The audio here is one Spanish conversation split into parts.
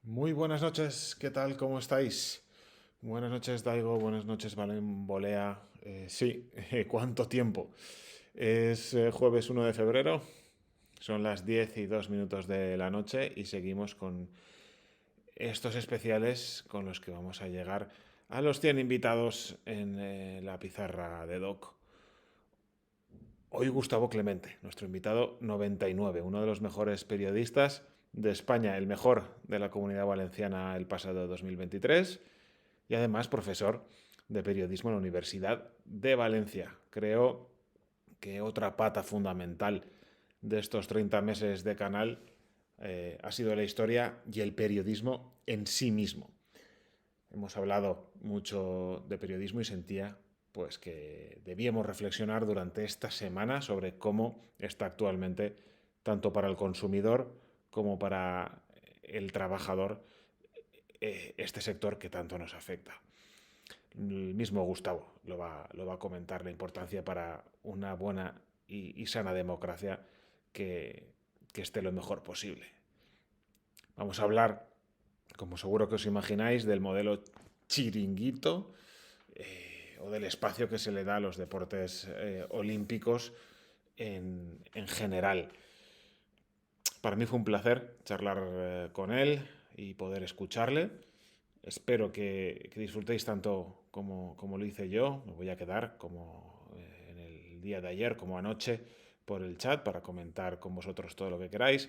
Muy buenas noches, ¿qué tal? ¿Cómo estáis? Buenas noches, Daigo, buenas noches, Valen Bolea. Sí, ¿cuánto tiempo? Es jueves 1 de febrero, son las 10:02 de la noche y seguimos con estos especiales con los que vamos a llegar a los 100 invitados en la pizarra de Doc. Hoy Gustavo Clemente, nuestro invitado 99, uno de los mejores periodistas de España, el mejor de la Comunidad Valenciana el pasado 2023 y además profesor de periodismo en la Universidad de Valencia. Creo que otra pata fundamental de estos 30 meses de canal ha sido la historia y el periodismo en sí mismo. Hemos hablado mucho de periodismo y sentía pues que debíamos reflexionar durante esta semana sobre cómo está actualmente, tanto para el consumidor como para el trabajador, este sector que tanto nos afecta. El mismo Gustavo lo va a comentar, la importancia para una buena y sana democracia que esté lo mejor posible. Vamos a hablar, como seguro que os imagináis, del modelo chiringuito o del espacio que se le da a los deportes olímpicos en general. Para mí fue un placer charlar con él y poder escucharle. Espero que disfrutéis tanto como lo hice yo. Me voy a quedar como en el día de ayer, como anoche, por el chat para comentar con vosotros todo lo que queráis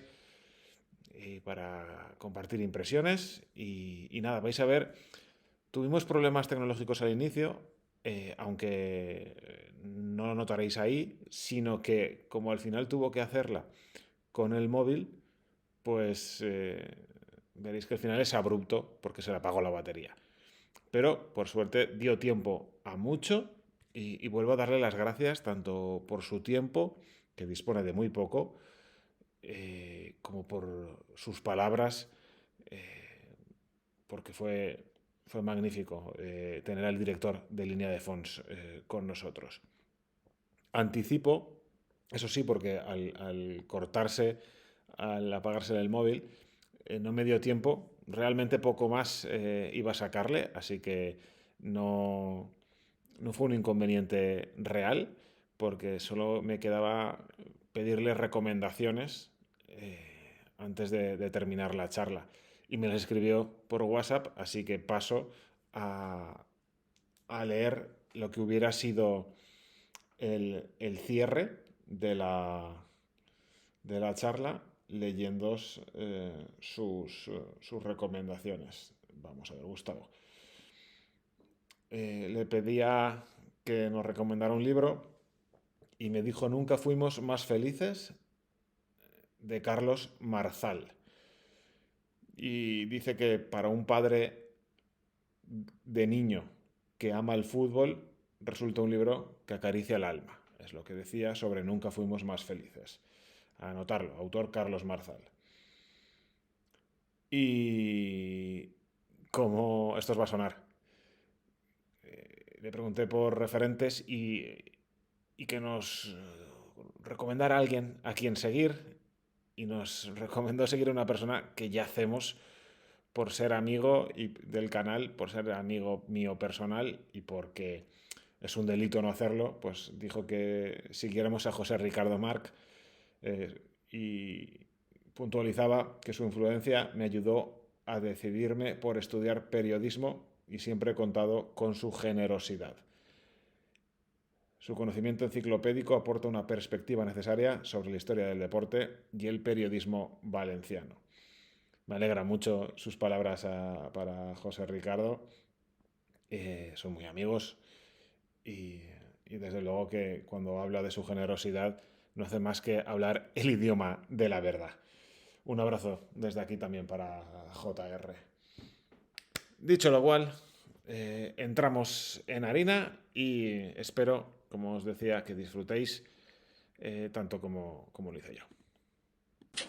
y para compartir impresiones. Y nada, vais a ver, tuvimos problemas tecnológicos al inicio, aunque no lo notaréis ahí, sino que como al final tuvo que hacerla con el móvil, pues veréis que al final es abrupto porque se le apagó la batería. Pero por suerte dio tiempo a mucho y vuelvo a darle las gracias tanto por su tiempo, que dispone de muy poco, como por sus palabras, porque fue magnífico tener al director de línea de Fons con nosotros. Anticipo, eso sí, porque al cortarse, al apagarse el móvil, no me dio tiempo. Realmente poco más iba a sacarle, así que no fue un inconveniente real, porque solo me quedaba pedirle recomendaciones antes de terminar la charla. Y me las escribió por WhatsApp, así que paso a, a leer lo que hubiera sido el cierre de la charla leyendo sus recomendaciones. Vamos a ver, Gustavo. Le pedía que nos recomendara un libro y me dijo Nunca fuimos más felices de Carlos Marzal. Y dice que para un padre de niño que ama el fútbol resulta un libro que acaricia el alma. Es lo que decía sobre Nunca fuimos más felices. A anotarlo, autor Carlos Marzal. Y como esto os va a sonar, le pregunté por referentes y que nos recomendara a alguien a quien seguir y nos recomendó seguir a una persona que ya hacemos por ser amigo del canal, por ser amigo mío personal y porque es un delito no hacerlo, pues dijo que siguiéramos a José Ricardo Marc y puntualizaba que su influencia me ayudó a decidirme por estudiar periodismo y siempre he contado con su generosidad. Su conocimiento enciclopédico aporta una perspectiva necesaria sobre la historia del deporte y el periodismo valenciano. Me alegra mucho sus palabras para José Ricardo. Son muy amigos y desde luego que cuando habla de su generosidad no hace más que hablar el idioma de la verdad. Un abrazo desde aquí también para JR. Dicho lo cual, entramos en harina y espero, como os decía, que disfrutéis tanto como lo hice yo.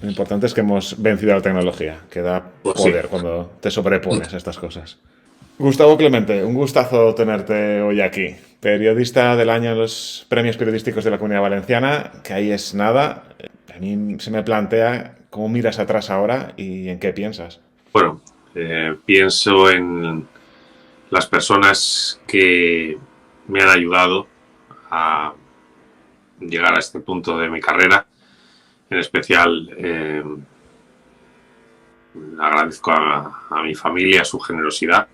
Lo importante es que hemos vencido a la tecnología, que da Pues sí. poder cuando te sobrepones a estas cosas. Gustavo Clemente, un gustazo tenerte hoy aquí. Periodista del año en los premios periodísticos de la Comunidad Valenciana, que ahí es nada. A mí se me plantea cómo miras atrás ahora y en qué piensas. Bueno, Pienso en las personas que me han ayudado a llegar a este punto de mi carrera. En especial agradezco a mi familia su generosidad,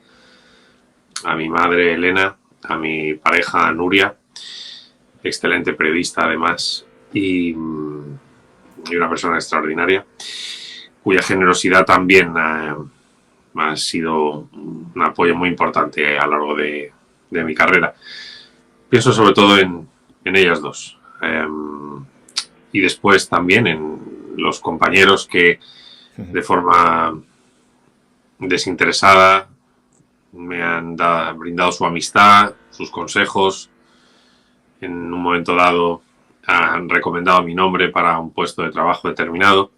a mi madre Elena, a mi pareja Nuria, excelente periodista además, y una persona extraordinaria, cuya generosidad también ha sido un apoyo muy importante a lo largo de mi carrera. Pienso sobre todo en ellas dos. Y después también en los compañeros que de forma desinteresada me han brindado su amistad, sus consejos. En un momento dado han recomendado mi nombre para un puesto de trabajo determinado.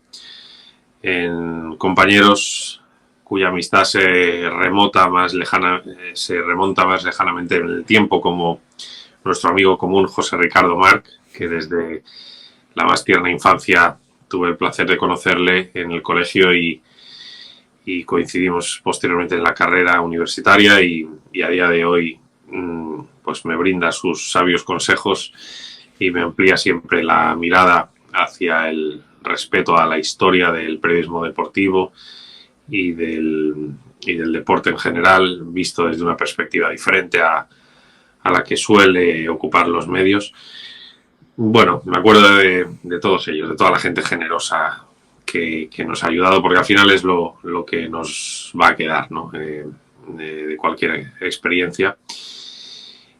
En compañeros cuya amistad se remonta más lejanamente en el tiempo, como nuestro amigo común José Ricardo Marc, que desde la más tierna infancia tuve el placer de conocerle en el colegio y coincidimos posteriormente en la carrera universitaria y a día de hoy pues me brinda sus sabios consejos y me amplía siempre la mirada hacia el respeto a la historia del periodismo deportivo y del deporte en general, visto desde una perspectiva diferente a la que suele ocupar los medios. Bueno, me acuerdo de todos ellos, de toda la gente generosa que nos ha ayudado, porque al final es lo que nos va a quedar, ¿no? De cualquier experiencia.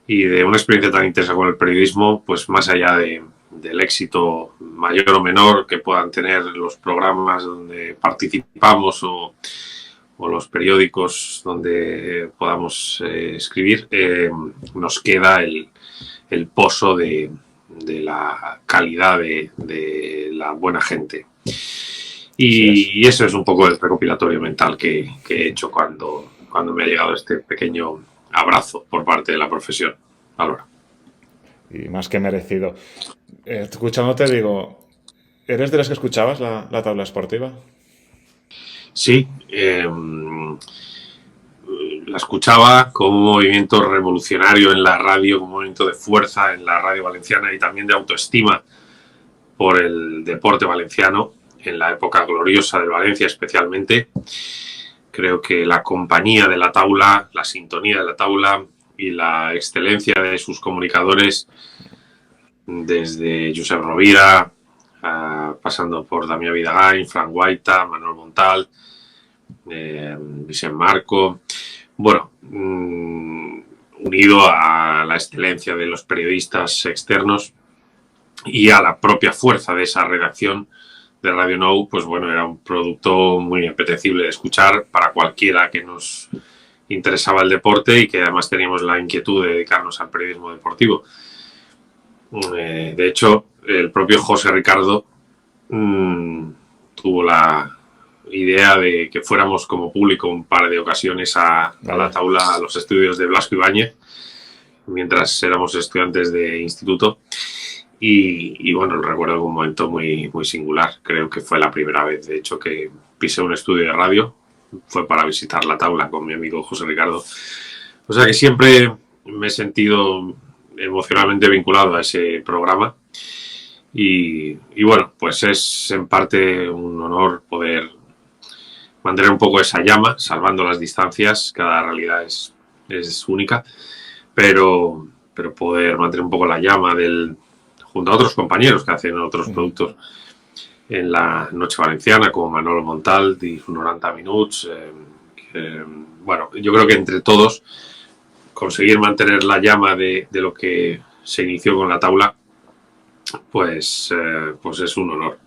Y de una experiencia tan intensa con el periodismo, pues más allá del éxito mayor o menor que puedan tener los programas donde participamos o los periódicos donde podamos escribir, nos queda el pozo de la calidad de la buena gente. Y eso es un poco el recopilatorio mental que he hecho cuando me ha llegado este pequeño abrazo por parte de la profesión. Ahora. Y más que merecido. Escuchándote digo, ¿eres de los que escuchabas la tabla esportiva? Sí, la escuchaba como un movimiento revolucionario en la radio, como un movimiento de fuerza en la radio valenciana y también de autoestima por el deporte valenciano en la época gloriosa del Valencia especialmente. Creo que la compañía de la taula, la sintonía de la taula y la excelencia de sus comunicadores, desde Josep Rovira, pasando por Damià Vidagain, Frank Guaita, Manuel Montal, Vicent Marco, bueno, unido a la excelencia de los periodistas externos y a la propia fuerza de esa redacción de Radio Nou, pues bueno, era un producto muy apetecible de escuchar para cualquiera que nos interesaba el deporte y que además teníamos la inquietud de dedicarnos al periodismo deportivo. De hecho, el propio José Ricardo tuvo la idea de que fuéramos como público un par de ocasiones a la taula, a los estudios de Blasco Ibáñez, mientras éramos estudiantes de instituto. Y bueno, recuerdo un momento muy, muy singular. Creo que fue la primera vez, de hecho, que pisé un estudio de radio. Fue para visitar la taula con mi amigo José Ricardo. O sea que siempre me he sentido emocionalmente vinculado a ese programa. Y bueno, pues es en parte un honor poder mantener un poco esa llama, salvando las distancias. Cada realidad es única. Pero poder mantener un poco la llama junto a otros compañeros que hacen otros productos en la Noche Valenciana, como Manolo Montal y 90 Minuts. Bueno, yo creo que entre todos conseguir mantener la llama de lo que se inició con la taula, pues es un honor.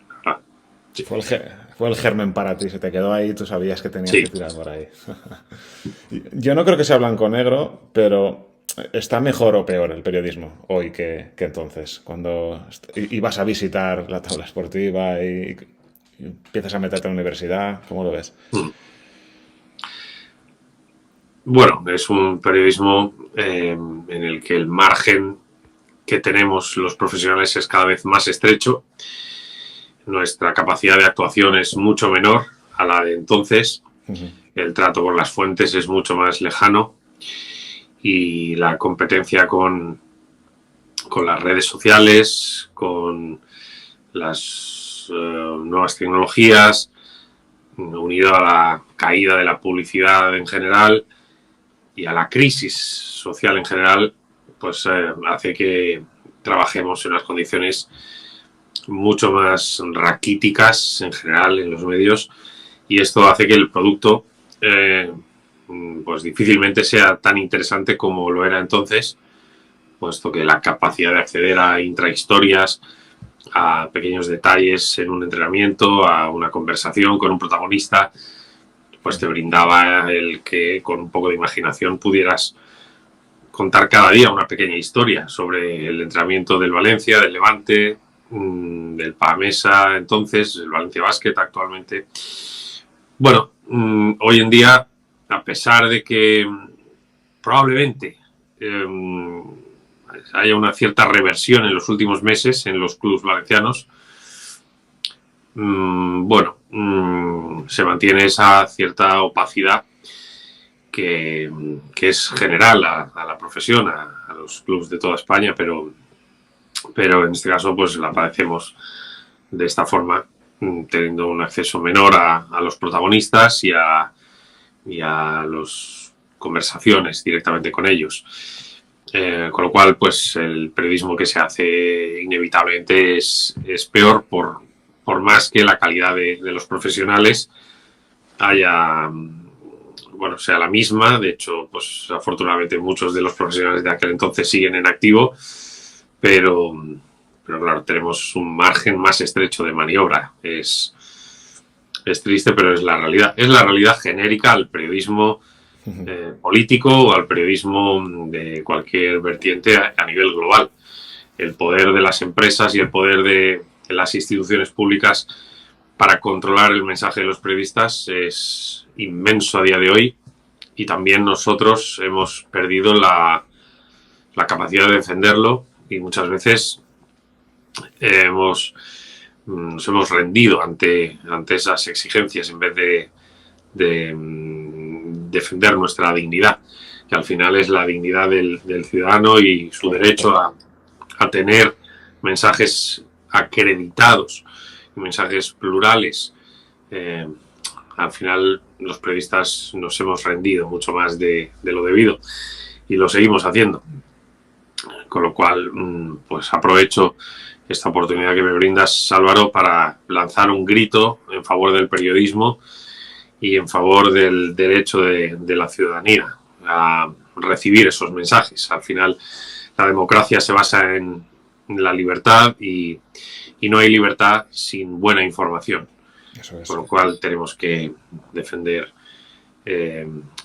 Sí. Fue el germen para ti, se te quedó ahí, tú sabías que tenías que tirar por ahí. Yo no creo que sea blanco-negro, pero ¿está mejor o peor el periodismo hoy que entonces? Cuando ibas a visitar la tabla esportiva y empiezas a meterte en la universidad, ¿cómo lo ves? Bueno, es un periodismo en el que el margen que tenemos los profesionales es cada vez más estrecho. Nuestra capacidad de actuación es mucho menor a la de entonces. el trato con las fuentes es mucho más lejano y la competencia con las redes sociales, con las nuevas tecnologías, unido a la caída de la publicidad en general y a la crisis social en general, pues hace que trabajemos en unas condiciones mucho más raquíticas en general en los medios, y esto hace que el producto pues difícilmente sea tan interesante como lo era entonces, puesto que la capacidad de acceder a intrahistorias, a pequeños detalles en un entrenamiento, a una conversación con un protagonista, pues te brindaba el que con un poco de imaginación pudieras contar cada día una pequeña historia sobre el entrenamiento del Valencia, del Levante, del Pamesa entonces, el Valencia Basket actualmente. Bueno, hoy en día, a pesar de que probablemente haya una cierta reversión en los últimos meses en los clubes valencianos, bueno, se mantiene esa cierta opacidad que es general a la profesión, a los clubes de toda España, pero en este caso pues la padecemos de esta forma, teniendo un acceso menor a los protagonistas y a las conversaciones directamente con ellos. Con lo cual, pues el periodismo que se hace inevitablemente es peor por más que la calidad de los profesionales sea la misma. De hecho, pues afortunadamente muchos de los profesionales de aquel entonces siguen en activo, pero claro, tenemos un margen más estrecho de maniobra. Es triste, pero es la realidad. Es la realidad genérica al periodismo político o al periodismo de cualquier vertiente a nivel global. El poder de las empresas y el poder de las instituciones públicas para controlar el mensaje de los periodistas es inmenso a día de hoy, y también nosotros hemos perdido la capacidad de defenderlo, y muchas veces nos hemos rendido ante esas exigencias en vez de defender nuestra dignidad, que al final es la dignidad del ciudadano y su derecho a tener mensajes acreditados, mensajes plurales. Al final los periodistas nos hemos rendido mucho más de lo debido y lo seguimos haciendo, con lo cual pues aprovecho esta oportunidad que me brindas, Álvaro, para lanzar un grito en favor del periodismo y en favor del derecho de la ciudadanía a recibir esos mensajes. Al final la democracia se basa en la libertad y no hay libertad sin buena información. Eso es. Con lo cual tenemos que defender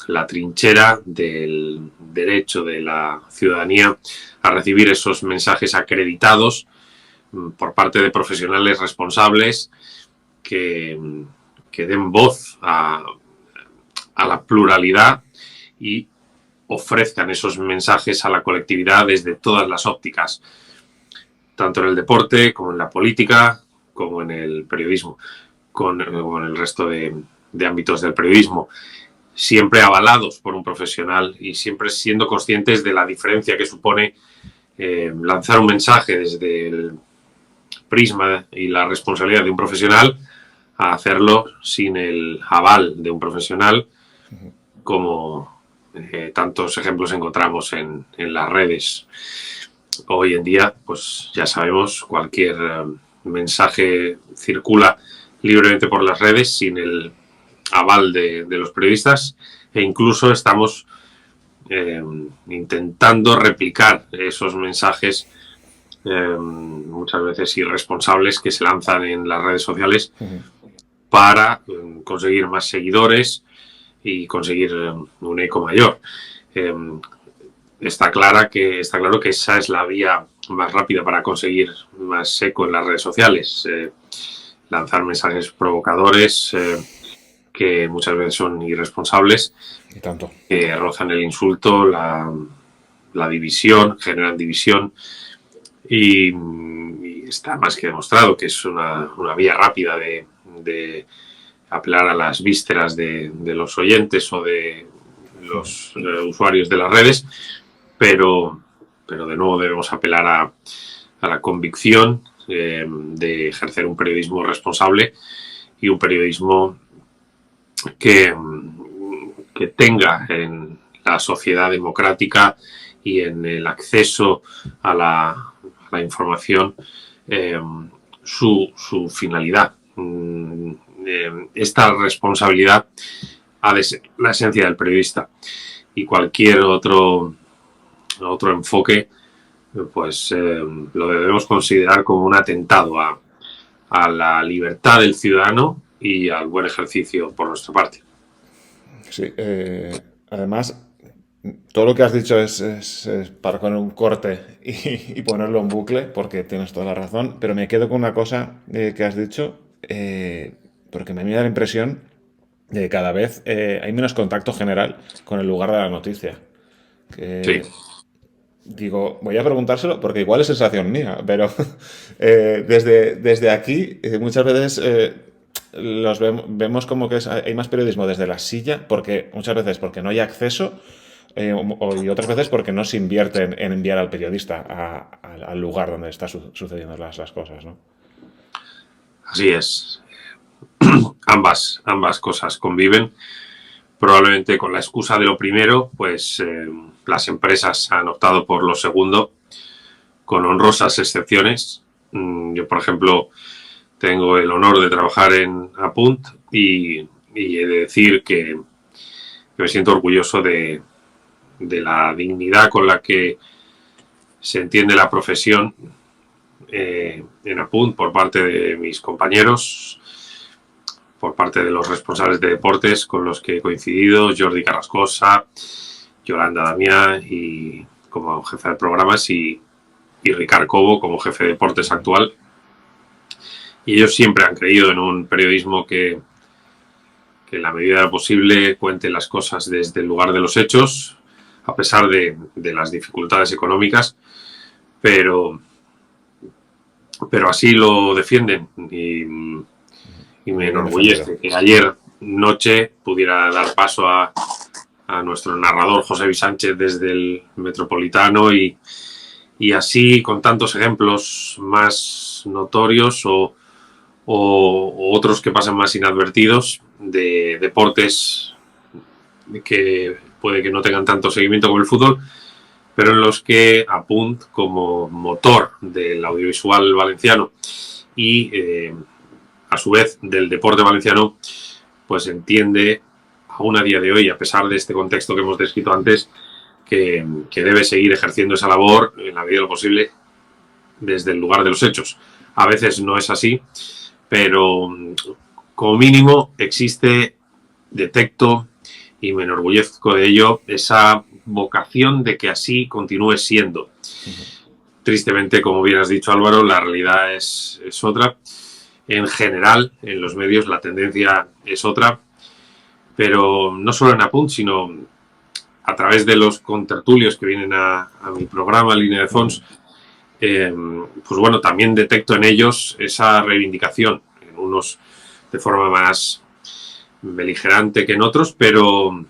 la trinchera del derecho de la ciudadanía a recibir esos mensajes acreditados por parte de profesionales responsables que den voz a la pluralidad y ofrezcan esos mensajes a la colectividad desde todas las ópticas, tanto en el deporte como en la política, como en el periodismo, con el resto de ámbitos del periodismo, siempre avalados por un profesional y siempre siendo conscientes de la diferencia que supone lanzar un mensaje desde el prisma y la responsabilidad de un profesional a hacerlo sin el aval de un profesional, como tantos ejemplos encontramos en las redes. Hoy en día, pues ya sabemos, cualquier mensaje circula libremente por las redes sin el aval de los periodistas, e incluso estamos intentando replicar esos mensajes muchas veces irresponsables que se lanzan en las redes sociales para conseguir más seguidores y conseguir un eco mayor. Está claro que esa es la vía más rápida para conseguir más eco en las redes sociales. Lanzar mensajes provocadores que muchas veces son irresponsables, y tanto, que rozan el insulto, la división, generan división, y está más que demostrado que es una vía rápida de apelar a las vísceras de los oyentes o de los usuarios de las redes, pero de nuevo debemos apelar a la convicción de ejercer un periodismo responsable y un periodismo que tenga en la sociedad democrática y en el acceso a la información su finalidad. Esta responsabilidad ha de ser la esencia del periodista, y cualquier otro enfoque pues lo debemos considerar como un atentado a la libertad del ciudadano y al buen ejercicio por nuestra parte. Sí, además, todo lo que has dicho es para poner un corte y ponerlo en bucle, porque tienes toda la razón, pero me quedo con una cosa que has dicho, porque me da la impresión de que cada vez hay menos contacto general con el lugar de la noticia. Sí. Digo, voy a preguntárselo porque igual es sensación mía, pero desde aquí muchas veces vemos como que hay más periodismo desde la silla, porque muchas veces porque no hay acceso y otras veces porque no se invierte en enviar al periodista al lugar donde están sucediendo las cosas, ¿no? Así es. Ambas cosas conviven. Probablemente con la excusa de lo primero, pues las empresas han optado por lo segundo, con honrosas excepciones. Yo, por ejemplo, tengo el honor de trabajar en Apunt y he de decir que me siento orgulloso de la dignidad con la que se entiende la profesión en Apunt por parte de mis compañeros, por parte de los responsables de deportes con los que he coincidido, Jordi Carrascosa, Yolanda Damià y como jefe de programas y Ricard Cobo como jefe de deportes actual. Y ellos siempre han creído en un periodismo que en la medida de lo posible cuente las cosas desde el lugar de los hechos, a pesar de las dificultades económicas, pero así lo defienden y me enorgullece que ayer noche pudiera dar paso a nuestro narrador José Luis Sánchez desde el Metropolitano y así con tantos ejemplos más notorios o otros que pasan más inadvertidos de deportes que puede que no tengan tanto seguimiento como el fútbol, pero en los que Apunt, como motor del audiovisual valenciano y a su vez del deporte valenciano, pues entiende aún a día de hoy, a pesar de este contexto que hemos descrito antes, que debe seguir ejerciendo esa labor en la medida de lo posible desde el lugar de los hechos. A veces no es así, pero como mínimo existe, detecto y me enorgullezco de ello, esa vocación de que así continúe siendo. Tristemente, como bien has dicho, Álvaro, la realidad es otra. En general, en los medios la tendencia es otra, pero no solo en Apunt, sino a través de los contertulios que vienen a mi programa Línea de Fons, pues bueno, también detecto en ellos esa reivindicación, en unos de forma más beligerante que en otros, pero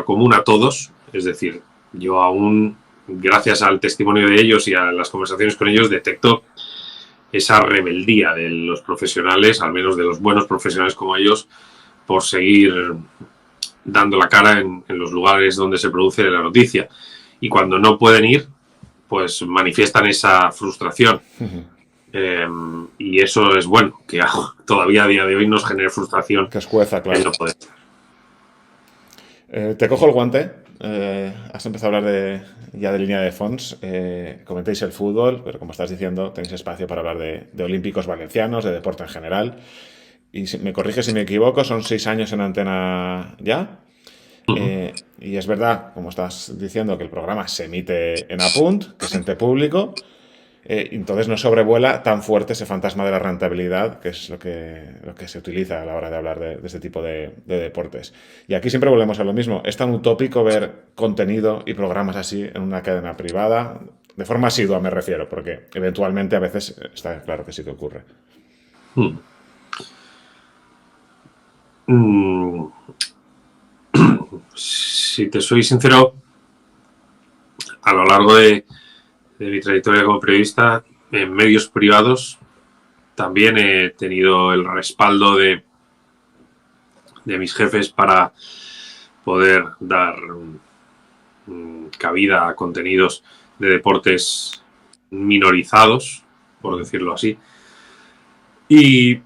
común a todos. Es decir, yo aún, gracias al testimonio de ellos y a las conversaciones con ellos, detecto esa rebeldía de los profesionales, al menos de los buenos profesionales como ellos, por seguir dando la cara en los lugares donde se produce la noticia. Y cuando no pueden ir, pues manifiestan esa frustración. Y eso es bueno, que todavía a día de hoy nos genere frustración. Que escueza, claro. No poder. Te cojo el guante. Has empezado a hablar ya de Línea de Fons. Comentéis el fútbol, pero como estás diciendo, tenéis espacio para hablar de olímpicos valencianos, de deporte en general. Y me corrige si me equivoco, son 6 años en antena ya. Y es verdad, como estás diciendo, que el programa se emite en Apunt, que es ente público. Entonces no sobrevuela tan fuerte ese fantasma de la rentabilidad, que es lo que se utiliza a la hora de hablar de este tipo de deportes. Y aquí siempre volvemos a lo mismo. Es tan utópico ver contenido y programas así en una cadena privada, de forma asidua me refiero, porque eventualmente a veces está claro que sí que ocurre. Si te soy sincero, a lo largo de mi trayectoria como periodista, en medios privados, también he tenido el respaldo de mis jefes para poder dar cabida a contenidos de deportes minorizados, por decirlo así. Y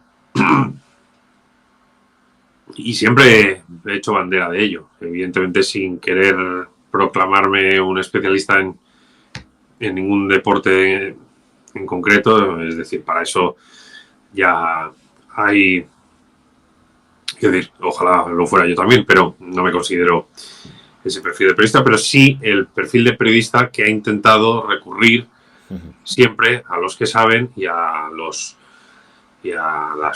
siempre he hecho bandera de ello, evidentemente sin querer proclamarme un especialista en ningún deporte en concreto, es decir, para eso ya hay, es decir, ojalá lo fuera yo también, pero no me considero ese perfil de periodista, pero sí el perfil de periodista que ha intentado recurrir siempre a los que saben y a las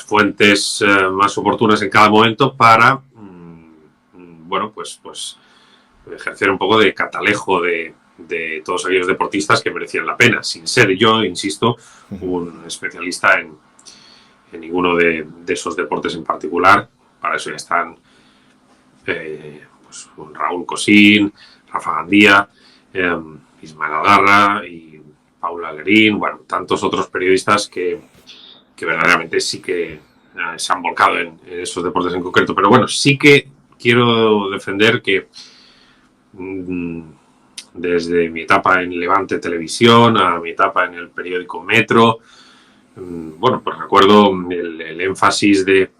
fuentes más oportunas en cada momento para, bueno, pues ejercer un poco de catalejo de todos aquellos deportistas que merecían la pena, sin ser yo, insisto, un especialista en ninguno de esos deportes en particular. Para eso ya están pues Raúl Cosín, Rafa Gandía, Ismael Agarra y Paula Lerín, bueno, tantos otros periodistas que verdaderamente sí que se han volcado en esos deportes en concreto. Pero bueno, sí que quiero defender que desde mi etapa en Levante Televisión a mi etapa en el periódico Metro, bueno, pues recuerdo el énfasis de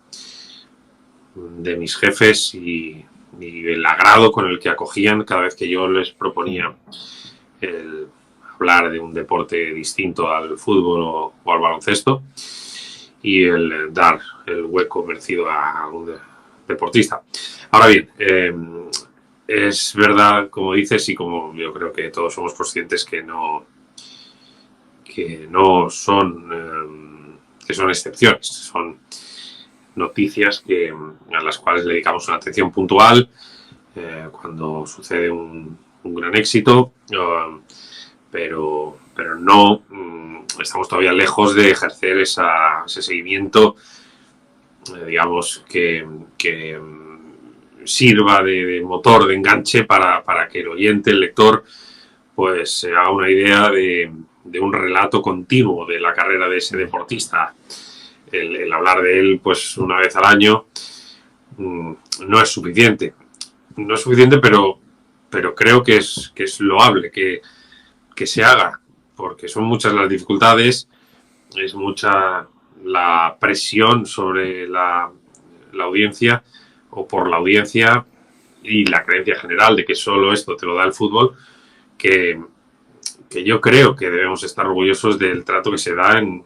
mis jefes y el agrado con el que acogían cada vez que yo les proponía el hablar de un deporte distinto al fútbol o al baloncesto y el dar el hueco merecido a algún deportista. Ahora bien, es verdad, como dices, y como yo creo que todos somos conscientes que no son que son excepciones, son noticias a las cuales le dedicamos una atención puntual cuando sucede un gran éxito, pero no estamos todavía lejos de ejercer ese seguimiento, digamos, que sirva de motor, de enganche para que el oyente, el lector, pues se haga una idea de un relato continuo de la carrera de ese deportista. El hablar de él pues una vez al año no es suficiente. No es suficiente, pero creo que es loable que se haga, porque son muchas las dificultades, es mucha la presión sobre la audiencia o por la audiencia y la creencia general de que solo esto te lo da el fútbol, que yo creo que debemos estar orgullosos del trato que se da en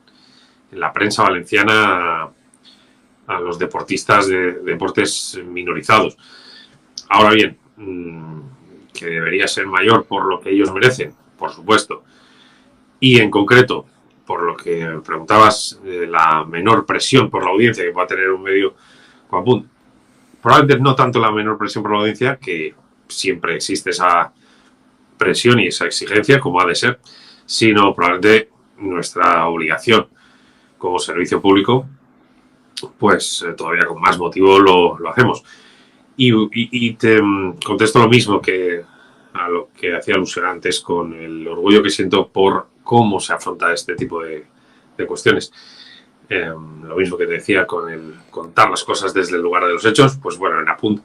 la prensa valenciana a los deportistas de deportes minorizados. Ahora bien, que debería ser mayor por lo que ellos merecen, por supuesto. Y en concreto, por lo que preguntabas, la menor presión por la audiencia que pueda tener un medio como Apunt. Probablemente no tanto la menor presión por la audiencia, que siempre existe esa presión y esa exigencia, como ha de ser, sino probablemente nuestra obligación como servicio público, pues todavía con más motivo lo hacemos. Y te contesto lo mismo que a lo que hacía alusión antes, con el orgullo que siento por cómo se afronta este tipo de cuestiones. Lo mismo que te decía con el contar las cosas desde el lugar de los hechos, pues bueno, en Apunt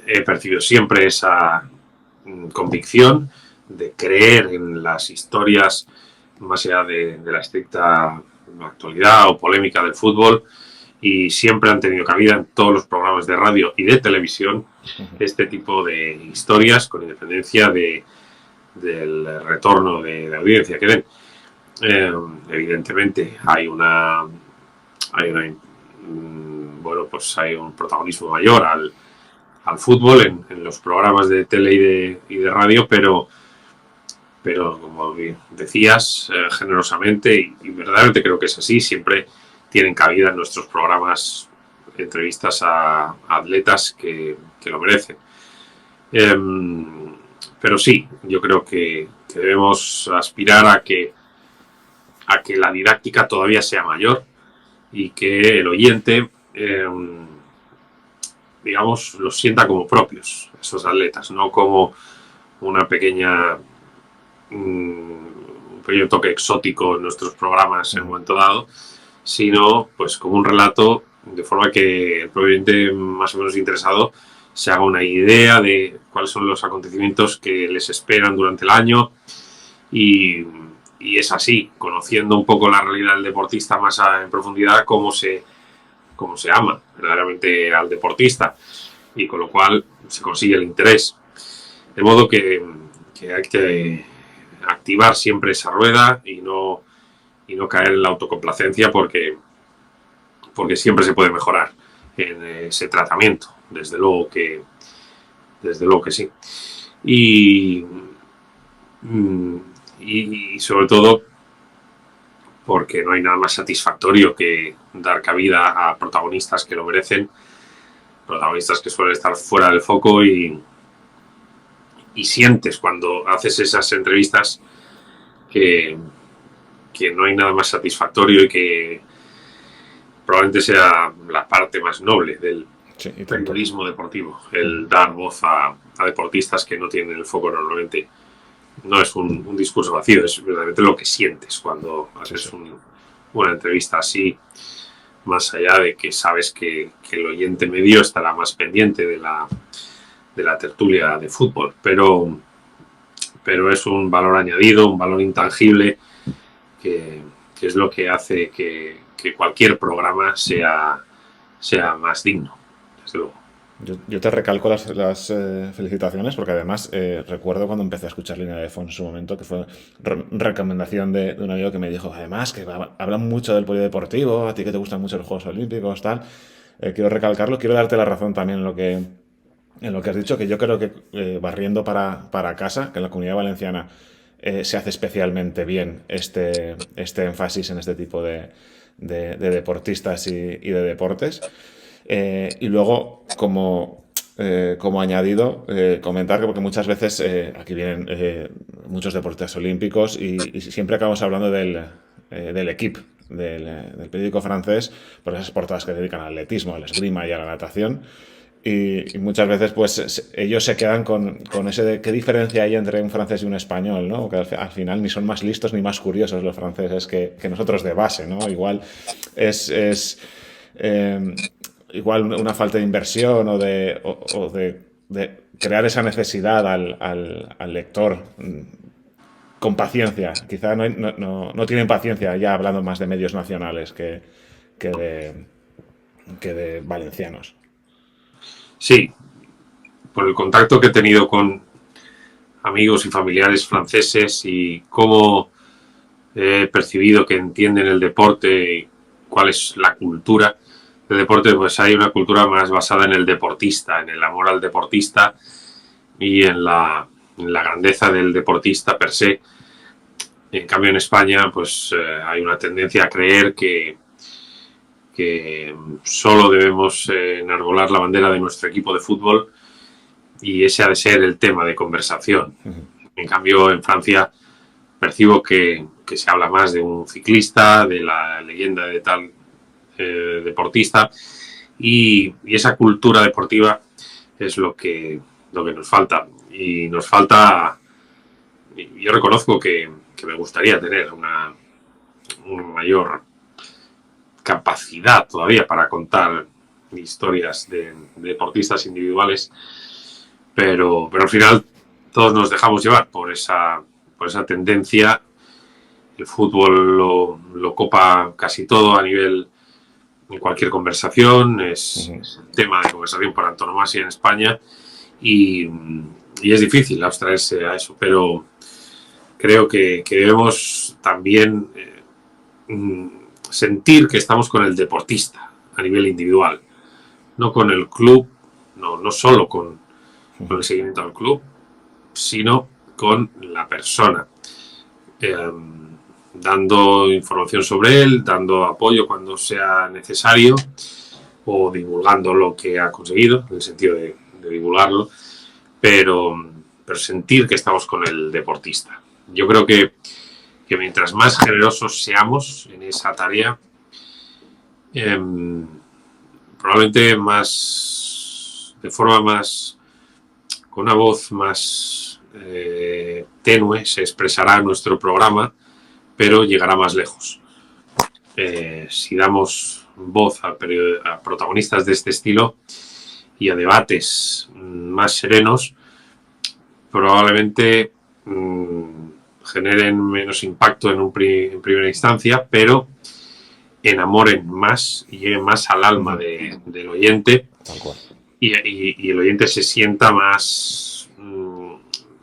he percibido siempre esa convicción de creer en las historias más allá de la estricta actualidad o polémica del fútbol, y siempre han tenido cabida en todos los programas de radio y de televisión este tipo de historias, con independencia del retorno de audiencia que den. Evidentemente hay un protagonismo mayor al fútbol en los programas de tele y de radio, pero como decías generosamente, y verdaderamente creo que es así, siempre tienen cabida en nuestros programas entrevistas a atletas que lo merecen. Pero sí, yo creo que debemos aspirar a que la didáctica todavía sea mayor y que el oyente digamos, los sienta como propios, esos atletas, no como una pequeña, un pequeño toque exótico en nuestros programas en un momento dado, sino pues como un relato, de forma que el proveniente más o menos interesado se haga una idea de cuáles son los acontecimientos que les esperan durante el año y es así, conociendo un poco la realidad del deportista más en profundidad, cómo se ama verdaderamente al deportista y con lo cual se consigue el interés. De modo que hay que activar siempre esa rueda y no caer en la autocomplacencia porque siempre se puede mejorar en ese tratamiento, desde luego que sí. Y sobre todo porque no hay nada más satisfactorio que dar cabida a protagonistas que lo merecen, protagonistas que suelen estar fuera del foco y sientes cuando haces esas entrevistas que no hay nada más satisfactorio y que probablemente sea la parte más noble del periodismo deportivo, el dar voz a deportistas que no tienen el foco normalmente. No es un discurso vacío, es verdaderamente lo que sientes cuando haces una entrevista así, más allá de que sabes que el oyente medio estará más pendiente de la tertulia de fútbol, pero es un valor añadido, un valor intangible que es lo que hace que cualquier programa sea más digno, desde luego. Yo te recalco las felicitaciones porque además recuerdo cuando empecé a escuchar Línea de Fondo en su momento, que fue recomendación de un amigo que me dijo, además, que hablan mucho del polideportivo, a ti que te gustan mucho los Juegos Olímpicos, tal. Quiero recalcarlo, quiero darte la razón también en lo que has dicho, que yo creo que barriendo para casa, que en la Comunidad Valenciana se hace especialmente bien este énfasis en este tipo de deportistas y de deportes. Y luego, como añadido, comentar que porque muchas veces aquí vienen muchos deportistas olímpicos y siempre acabamos hablando del equipo, del periódico francés, por esas portadas que dedican al atletismo, al esgrima y a la natación. Y muchas veces pues ellos se quedan con ese de qué diferencia hay entre un francés y un español, ¿no? Que al final ni son más listos ni más curiosos los franceses que nosotros de base, ¿no? Igual es igual una falta de inversión o de crear esa necesidad al lector con paciencia. Quizá no tienen paciencia, ya hablando más de medios nacionales que de valencianos. Sí, por el contacto que he tenido con amigos y familiares franceses y cómo he percibido que entienden el deporte y cuál es la cultura del deporte, pues hay una cultura más basada en el deportista, en el amor al deportista y en la grandeza del deportista per se. En cambio, en España, pues hay una tendencia a creer que solo debemos enarbolar la bandera de nuestro equipo de fútbol y ese ha de ser el tema de conversación. En cambio, en Francia percibo que se habla más de un ciclista, de la leyenda de tal deportista y esa cultura deportiva es lo que nos falta. Y nos falta, yo reconozco que me gustaría tener una mayor capacidad todavía para contar historias de deportistas individuales, pero al final todos nos dejamos llevar por esa tendencia. El fútbol lo copa casi todo a nivel en cualquier conversación, es tema de conversación por antonomasia en España y es difícil abstraerse a eso, pero creo que debemos también sentir que estamos con el deportista a nivel individual, no con el club, no solo con el seguimiento al club, sino con la persona, dando información sobre él, dando apoyo cuando sea necesario o divulgando lo que ha conseguido, en el sentido de divulgarlo, pero sentir que estamos con el deportista. Yo creo que mientras más generosos seamos en esa tarea, probablemente más de forma más, con una voz más tenue, se expresará nuestro programa, pero llegará más lejos. Si damos voz a protagonistas de este estilo y a debates más serenos, probablemente generen menos impacto en primera instancia, pero enamoren más y lleguen más al alma del oyente, y el oyente se sienta más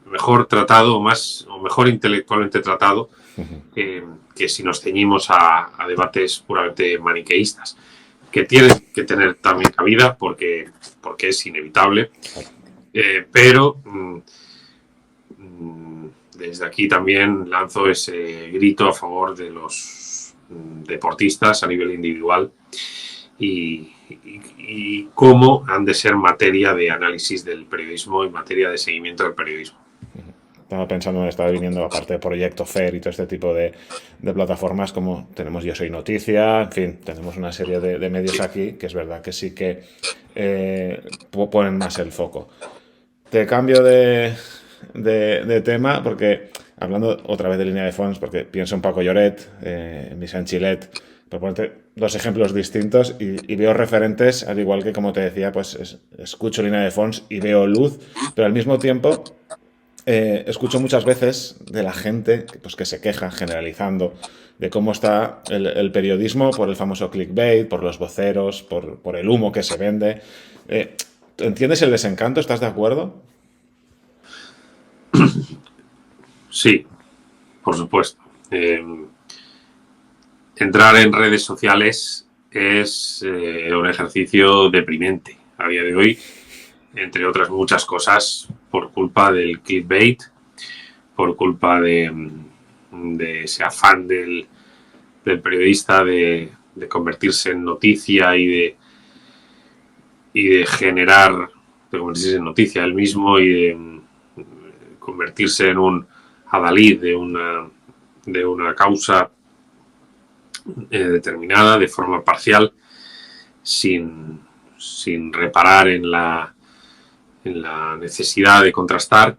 mejor tratado o mejor intelectualmente tratado que si nos ceñimos a debates puramente maniqueístas, que tienen que tener también cabida porque es inevitable, pero desde aquí también lanzo ese grito a favor de los deportistas a nivel individual y cómo han de ser materia de análisis del periodismo y materia de seguimiento del periodismo. Estaba pensando, me estaba viniendo, aparte de Proyecto FAIR y todo este tipo de plataformas, como tenemos Yo Soy Noticia, en fin, tenemos una serie de medios aquí que es verdad que sí que ponen más el foco. Te cambio de tema, porque hablando otra vez de línea de fondos, porque pienso en Paco Lloret, en Vicent Chilet, por ponerte dos ejemplos distintos, y veo referentes, al igual que, como te decía, pues escucho línea de fondos y veo luz, pero al mismo tiempo escucho muchas veces de la gente pues, que se queja, generalizando, de cómo está el periodismo por el famoso clickbait, por los voceros, por el humo que se vende. ¿Entiendes el desencanto? ¿Estás de acuerdo? Sí, por supuesto. Entrar en redes sociales es un ejercicio deprimente a día de hoy, entre otras muchas cosas, por culpa del clickbait, por culpa de ese afán del periodista de convertirse en noticia y de generar, de convertirse en noticia él mismo y de convertirse en un adalid de una causa determinada de forma parcial, sin reparar en la necesidad de contrastar,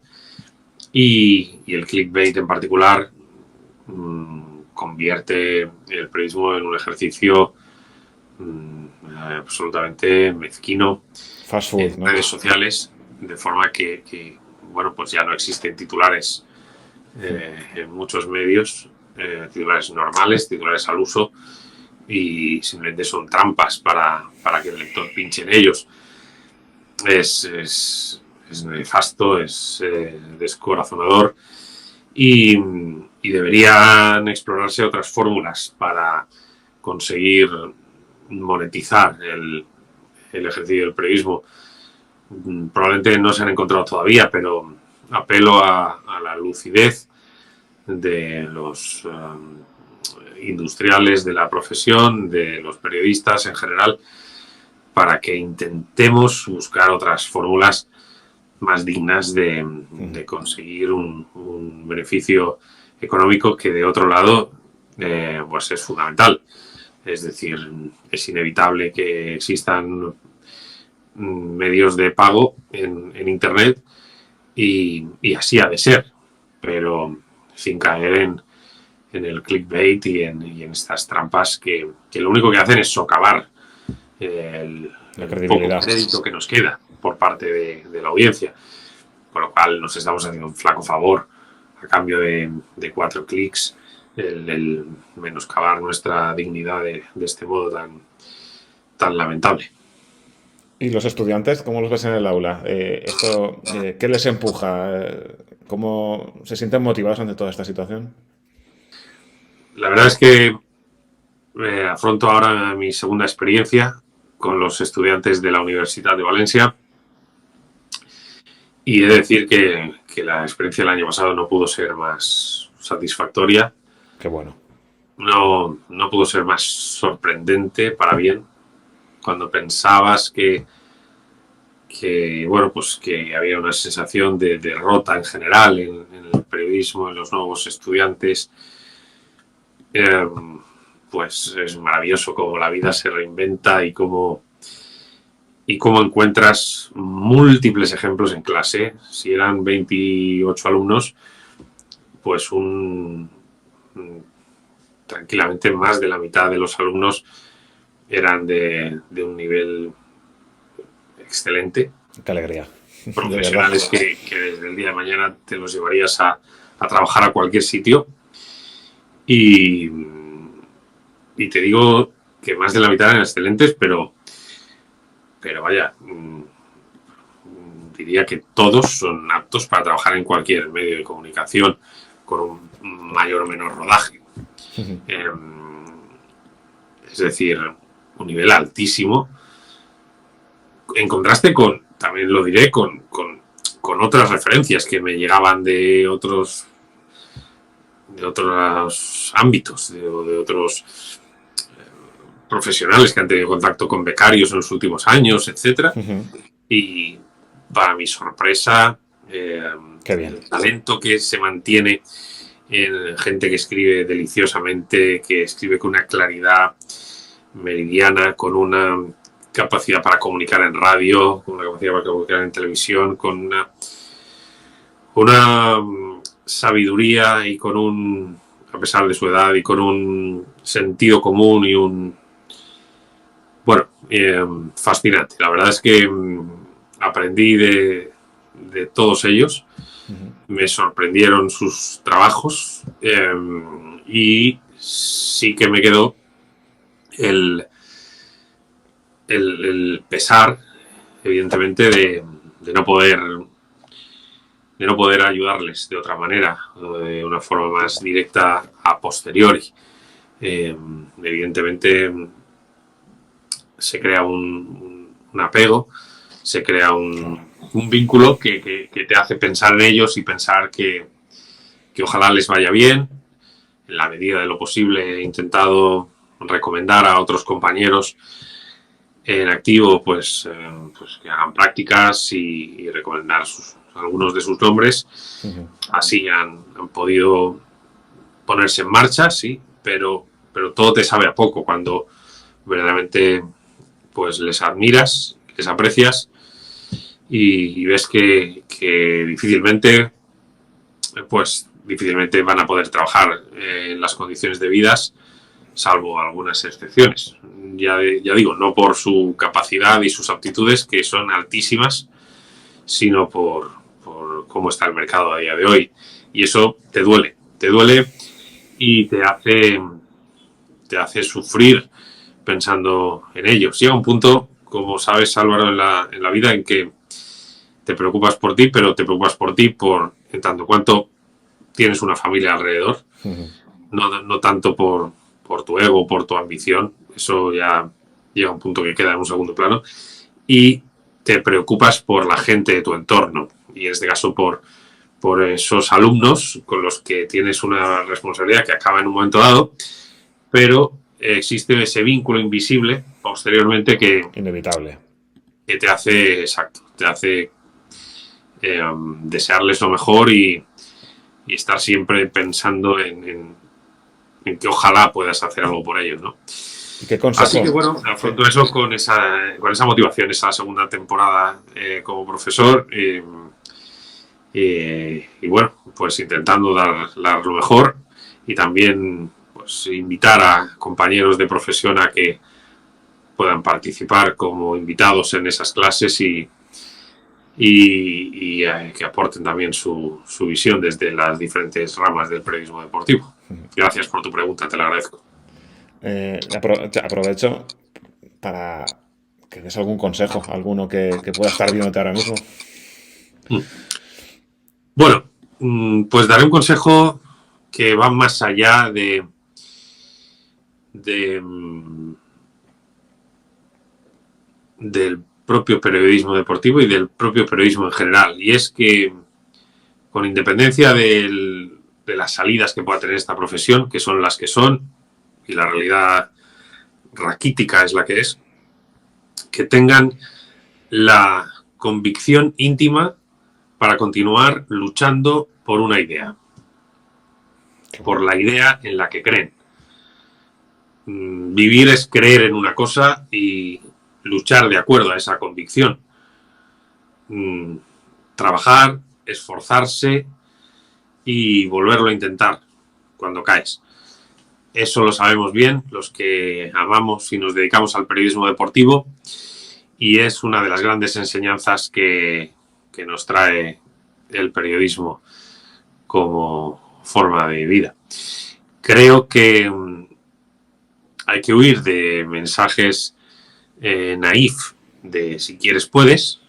y el clickbait en particular convierte el periodismo en un ejercicio absolutamente mezquino. Fast food, en redes sociales, de forma que bueno, pues ya no existen titulares en muchos medios, titulares normales, titulares al uso, y simplemente son trampas para que el lector pinche en ellos. Es nefasto, es descorazonador, y deberían explorarse otras fórmulas para conseguir monetizar el ejercicio del periodismo. Probablemente no se han encontrado todavía, pero apelo a la lucidez de los industriales de la profesión, de los periodistas en general, para que intentemos buscar otras fórmulas más dignas de conseguir un beneficio económico que, de otro lado, pues es fundamental. Es decir, es inevitable que existan medios de pago en Internet, y así ha de ser, pero sin caer en el clickbait y en estas trampas que lo único que hacen es socavar el poco crédito que nos queda por parte de la audiencia, con lo cual nos estamos haciendo un flaco favor a cambio de 4 clics, el menoscabar nuestra dignidad de este modo tan lamentable. ¿Y los estudiantes, cómo los ves en el aula? ¿Qué les empuja? ¿Cómo se sienten motivados ante toda esta situación? La verdad es que afronto ahora mi segunda experiencia con los estudiantes de la Universidad de Valencia, y he de decir que la experiencia del año pasado no pudo ser más satisfactoria. Qué bueno. No pudo ser más sorprendente para bien. Cuando pensabas que bueno, pues que había una sensación de derrota en general en el periodismo, en los nuevos estudiantes, pues es maravilloso cómo la vida se reinventa y cómo y cómo encuentras múltiples ejemplos en clase. Si eran 28 alumnos, pues tranquilamente más de la mitad de los alumnos eran de un nivel excelente. Qué alegría. Profesionales que desde el día de mañana te los llevarías a trabajar a cualquier sitio. Y te digo que más de la mitad eran excelentes, pero vaya, diría que todos son aptos para trabajar en cualquier medio de comunicación con un mayor o menor rodaje. Es decir, un nivel altísimo, en contraste con, también lo diré, con otras referencias que me llegaban de otros ámbitos, de otros profesionales que han tenido contacto con becarios en los últimos años, etcétera. Y para mi sorpresa, el talento que se mantiene en gente que escribe deliciosamente, que escribe con una claridad meridiana, con una capacidad para comunicar en radio, con una capacidad para comunicar en televisión, con una sabiduría y con a pesar de su edad, y con un sentido común y fascinante. La verdad es que aprendí de todos ellos. Me sorprendieron sus trabajos y sí que me quedó el pesar, evidentemente, de no poder ayudarles de otra manera, de una forma más directa a posteriori. Evidentemente se crea un apego, se crea un vínculo que te hace pensar en ellos y pensar que ojalá les vaya bien. En la medida de lo posible he intentado recomendar a otros compañeros en activo pues que hagan prácticas y recomendar algunos de sus nombres. Así han podido ponerse en marcha, sí, pero todo te sabe a poco cuando verdaderamente pues les admiras, les aprecias y ves que difícilmente van a poder trabajar en las condiciones debidas, salvo algunas excepciones. Ya digo, no por su capacidad y sus aptitudes, que son altísimas, sino por cómo está el mercado a día de hoy. Y eso te duele y te hace sufrir pensando en ellos. Llega un punto, como sabes, Álvaro, en la vida en que te preocupas por ti, pero te preocupas por ti en tanto cuanto tienes una familia alrededor, no tanto por tu ego, por tu ambición. Eso ya llega a un punto que queda en un segundo plano. Y te preocupas por la gente de tu entorno, y en este caso por esos alumnos con los que tienes una responsabilidad que acaba en un momento dado, pero existe ese vínculo invisible posteriormente inevitable, que te hace desearles lo mejor y estar siempre pensando en que ojalá puedas hacer algo por ellos, ¿no? ¿Qué consejo? Así que bueno, afronto eso con esa motivación, esa segunda temporada como profesor y bueno, pues intentando dar lo mejor y también pues invitar a compañeros de profesión a que puedan participar como invitados en esas clases y que aporten también su visión desde las diferentes ramas del periodismo deportivo. Gracias por tu pregunta, te la agradezco. Aprovecho para que des algún consejo, alguno que pueda estar viéndote ahora mismo. Bueno, pues daré un consejo que va más allá del propio periodismo deportivo y del propio periodismo en general, y es que con independencia de las salidas que pueda tener esta profesión, que son las que son y la realidad raquítica es la que es, que tengan la convicción íntima para continuar luchando por una idea, por la idea en la que creen. Vivir es creer en una cosa y luchar de acuerdo a esa convicción. Trabajar, esforzarse y volverlo a intentar cuando caes. Eso lo sabemos bien los que amamos y nos dedicamos al periodismo deportivo, y es una de las grandes enseñanzas que nos trae el periodismo como forma de vida. Creo que hay que huir de mensajes naif de si quieres puedes.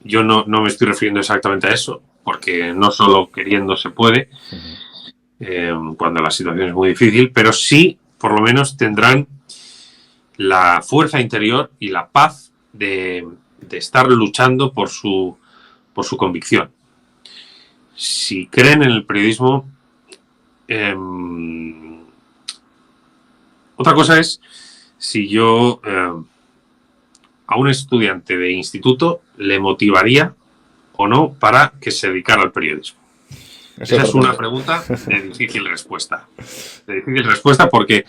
Yo no me estoy refiriendo exactamente a eso, porque no solo queriendo se puede, cuando la situación es muy difícil, pero sí, por lo menos, tendrán la fuerza interior y la paz de estar luchando por su convicción. Si creen en el periodismo, otra cosa es si yo a un estudiante de instituto le motivaría o no para que se dedicara al periodismo. Esa es una pregunta de difícil respuesta. De difícil respuesta porque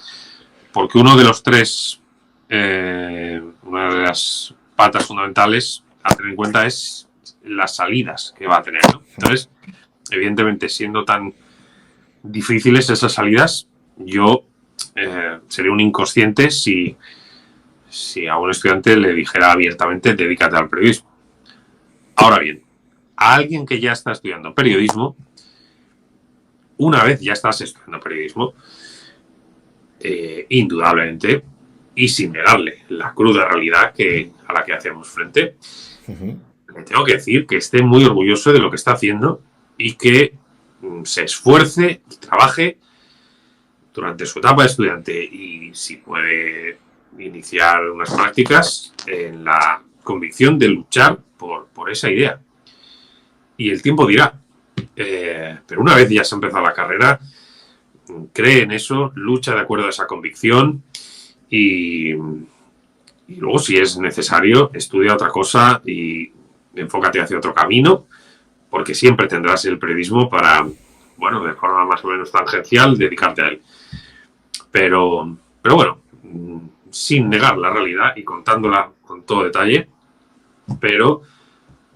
uno de los tres, una de las patas fundamentales a tener en cuenta es las salidas que va a tener, ¿no? Entonces, evidentemente, siendo tan difíciles esas salidas, yo sería un inconsciente si a un estudiante le dijera abiertamente dedícate al periodismo. Ahora bien, a alguien que ya está estudiando periodismo, una vez ya estás estudiando periodismo, indudablemente, y sin negarle la cruda realidad a la que hacemos frente, le tengo que decir que esté muy orgulloso de lo que está haciendo y que se esfuerce y trabaje durante su etapa de estudiante, y si puede iniciar unas prácticas, en la convicción de luchar por esa idea. Y el tiempo dirá. Pero una vez ya se ha empezado la carrera, cree en eso, lucha de acuerdo a esa convicción y luego, si es necesario, estudia otra cosa y enfócate hacia otro camino, porque siempre tendrás el periodismo para, bueno, de forma más o menos tangencial, dedicarte a él. Pero bueno, sin negar la realidad y contándola con todo detalle, pero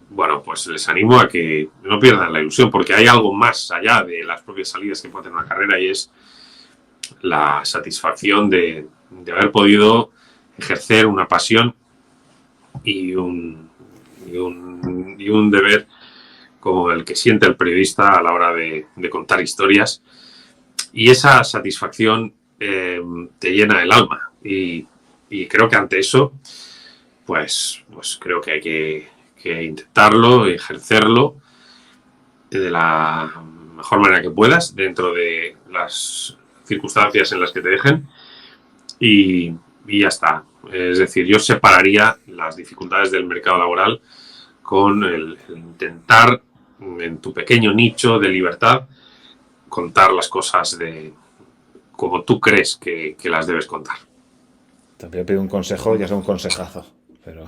bueno, pues les animo a que no pierdan la ilusión, porque hay algo más allá de las propias salidas que puede tener una carrera, y es la satisfacción de haber podido ejercer una pasión y un deber como el que siente el periodista a la hora de contar historias, y esa satisfacción te llena el alma, y creo que ante eso pues creo que hay que intentarlo, ejercerlo de la mejor manera que puedas dentro de las circunstancias en las que te dejen, y ya está. Es decir, yo separaría las dificultades del mercado laboral con el intentar, en tu pequeño nicho de libertad, contar las cosas como tú crees que las debes contar. También pido un consejo, ya sea un consejazo. Pero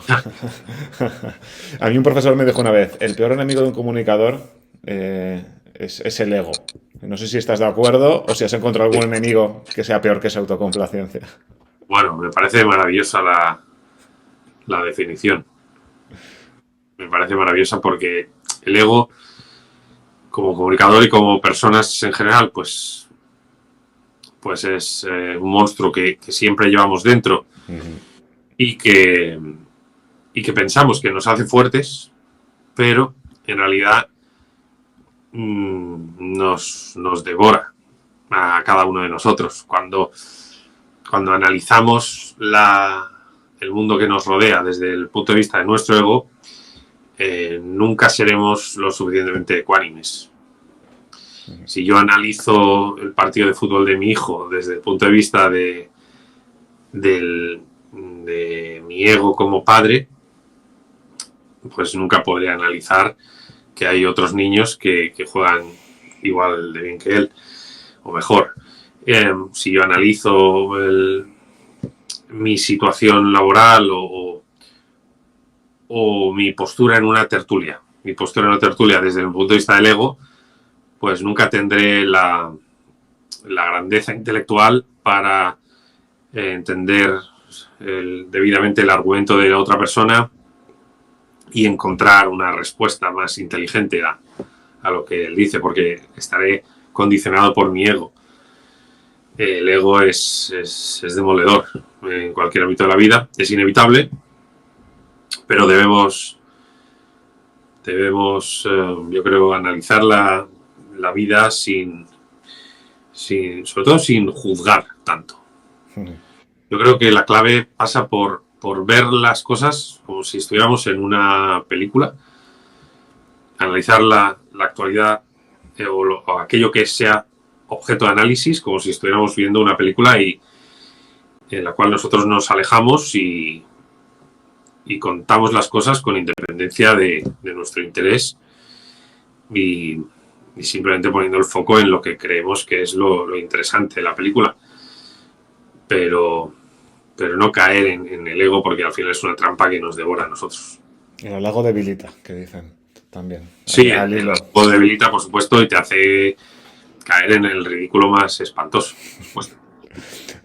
a mí un profesor me dijo una vez, el peor enemigo de un comunicador es el ego. No sé si estás de acuerdo o si has encontrado algún enemigo que sea peor que esa autocomplacencia. Bueno, me parece maravillosa la definición. Me parece maravillosa porque el ego, como comunicador y como personas en general, pues es un monstruo que siempre llevamos dentro. Y que pensamos que nos hace fuertes, pero en realidad nos devora a cada uno de nosotros. Cuando analizamos el mundo que nos rodea desde el punto de vista de nuestro ego, nunca seremos lo suficientemente ecuánimes. Si yo analizo el partido de fútbol de mi hijo desde el punto de vista de mi ego como padre, pues nunca podré analizar que hay otros niños que juegan igual de bien que él o mejor. Si yo analizo mi situación laboral o mi postura en una tertulia desde el punto de vista del ego, pues nunca tendré la grandeza intelectual para entender debidamente el argumento de la otra persona y encontrar una respuesta más inteligente a lo que él dice, porque estaré condicionado por mi ego. El ego es demoledor en cualquier ámbito de la vida, es inevitable, pero debemos yo creo, analizar la vida sobre todo sin juzgar tanto. Yo creo que la clave pasa por ver las cosas como si estuviéramos en una película, analizar la actualidad o aquello que sea objeto de análisis como si estuviéramos viendo una película y en la cual nosotros nos alejamos y contamos las cosas con independencia de nuestro interés y simplemente poniendo el foco en lo que creemos que es lo interesante de la película, pero no caer en el ego, porque al final es una trampa que nos devora a nosotros. El halago debilita, que dicen también. Sí, el halago debilita, por supuesto, y te hace caer en el ridículo más espantoso, por supuesto.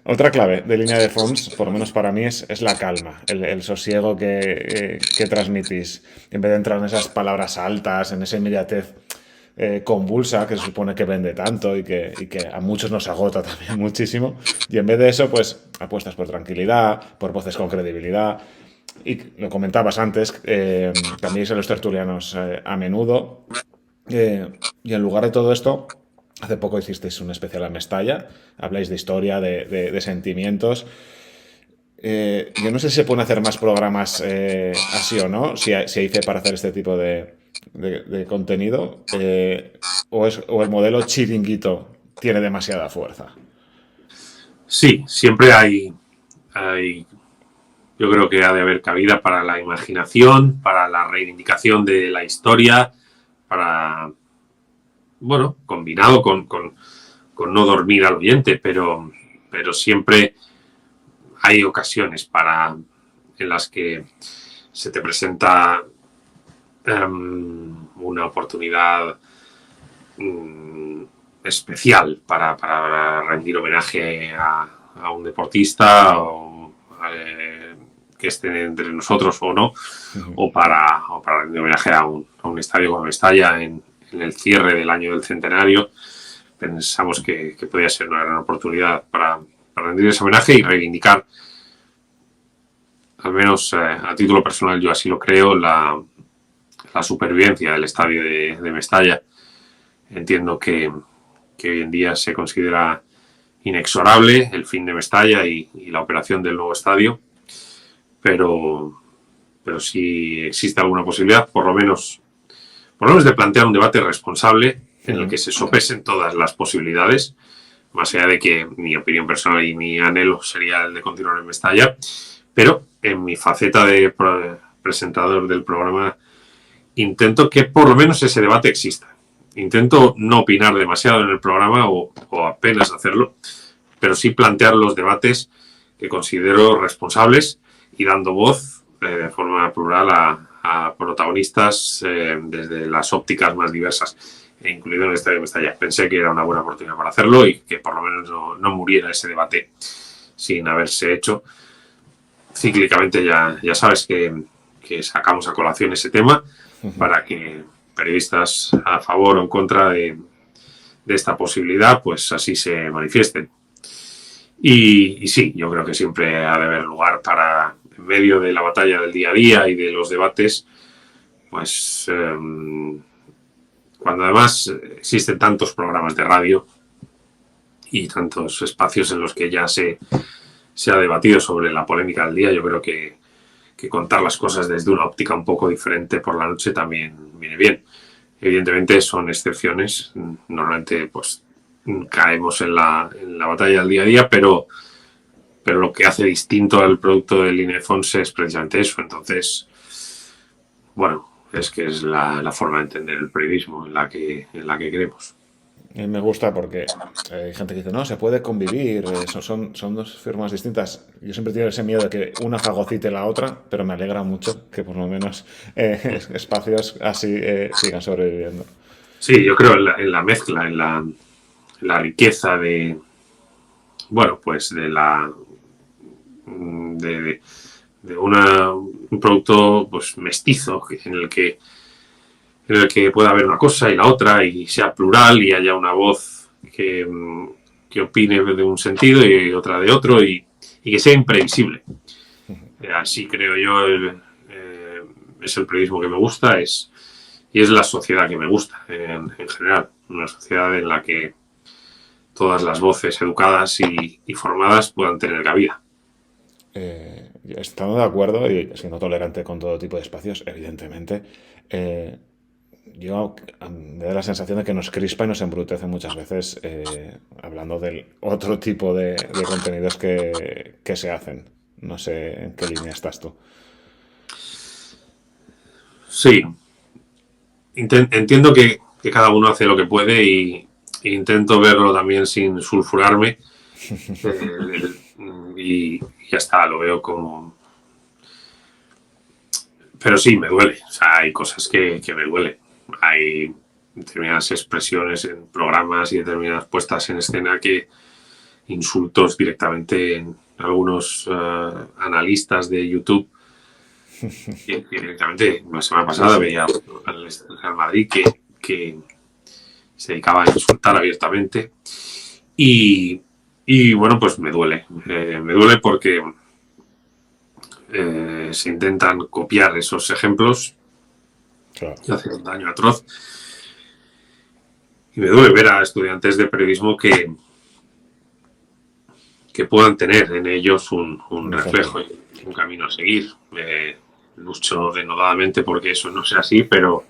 Otra clave de línea de Fons, por lo menos para mí, es la calma, el sosiego que transmitís. En vez de entrar en esas palabras altas, en esa inmediatez convulsa que se supone que vende tanto y que a muchos nos agota también muchísimo. Y en vez de eso, pues apuestas por tranquilidad, por voces con credibilidad. Y lo comentabas antes, cambiáis a los tertulianos a menudo. Y en lugar de todo esto, hace poco hicisteis un especial a Mestalla, habláis de historia, de sentimientos. Yo no sé si se pueden hacer más programas así o no, si hay fe para hacer este tipo de contenido, o el modelo chiringuito tiene demasiada fuerza. Sí, siempre hay yo creo que ha de haber cabida para la imaginación, para la reivindicación de la historia, para, bueno, combinado con no dormir al oyente, pero siempre hay ocasiones en las que se te presenta una oportunidad especial para rendir homenaje a un deportista o que estén entre nosotros o no, o para rendir homenaje a un estadio como Mestalla en el cierre del año del centenario. Pensamos que podía ser una gran oportunidad para rendir ese homenaje y reivindicar, al menos a título personal yo así lo creo, la supervivencia del estadio de Mestalla. Entiendo que hoy en día se considera inexorable el fin de Mestalla y la operación del nuevo estadio, pero si existe alguna posibilidad, por lo menos de plantear un debate responsable en el que se sopesen todas las posibilidades, más allá de que mi opinión personal y mi anhelo sería el de continuar en Mestalla, pero en mi faceta de presentador del programa intento que por lo menos ese debate exista. Intento no opinar demasiado en el programa o apenas hacerlo, pero sí plantear los debates que considero responsables y dando voz de forma plural a protagonistas desde las ópticas más diversas, incluido en el Estadio de Mestalla. Pensé que era una buena oportunidad para hacerlo y que por lo menos no muriera ese debate sin haberse hecho. Cíclicamente ya sabes que sacamos a colación ese tema para que periodistas a favor o en contra de esta posibilidad, pues así se manifiesten. Y sí, yo creo que siempre ha de haber lugar para, en medio de la batalla del día a día y de los debates, pues cuando además existen tantos programas de radio y tantos espacios en los que ya se ha debatido sobre la polémica del día, yo creo que contar las cosas desde una óptica un poco diferente por la noche también viene bien. Evidentemente son excepciones, normalmente pues caemos en la batalla del día a día, pero lo que hace distinto al producto de Línea de Fons es precisamente eso. Entonces, bueno, es que es la forma de entender el periodismo en la que creemos. Me gusta porque hay gente que dice, no, se puede convivir, son dos firmas distintas. Yo siempre tengo ese miedo de que una fagocite la otra, pero me alegra mucho que por lo menos espacios así sigan sobreviviendo. Sí, yo creo en la mezcla, en la riqueza de, bueno, pues de la de un producto pues mestizo en el que pueda haber una cosa y la otra y sea plural y haya una voz que opine de un sentido y otra de otro y que sea imprevisible. Así creo yo es el periodismo que me gusta y es la sociedad que me gusta en general. Una sociedad en la que todas las voces educadas y formadas puedan tener cabida. Estando de acuerdo y siendo tolerante con todo tipo de espacios, evidentemente, yo me da la sensación de que nos crispa y nos embrutece muchas veces hablando del otro tipo de contenidos que se hacen. No sé en qué línea estás tú. Sí, entiendo que cada uno hace lo que puede e intento verlo también sin sulfurarme y ya está, lo veo como... Pero sí, me duele, o sea, hay cosas que me duelen. Hay determinadas expresiones en programas y determinadas puestas en escena que insultos directamente en algunos analistas de YouTube que directamente la semana pasada Sí, veía al Real Madrid que se dedicaba a insultar abiertamente y bueno, pues me duele. Me duele porque se intentan copiar esos ejemplos claro. y hacer un daño atroz. Y me duele ver a estudiantes de periodismo que puedan tener en ellos un Un ejemplo. reflejo y un camino a seguir. Lucho denodadamente porque eso no sea así, pero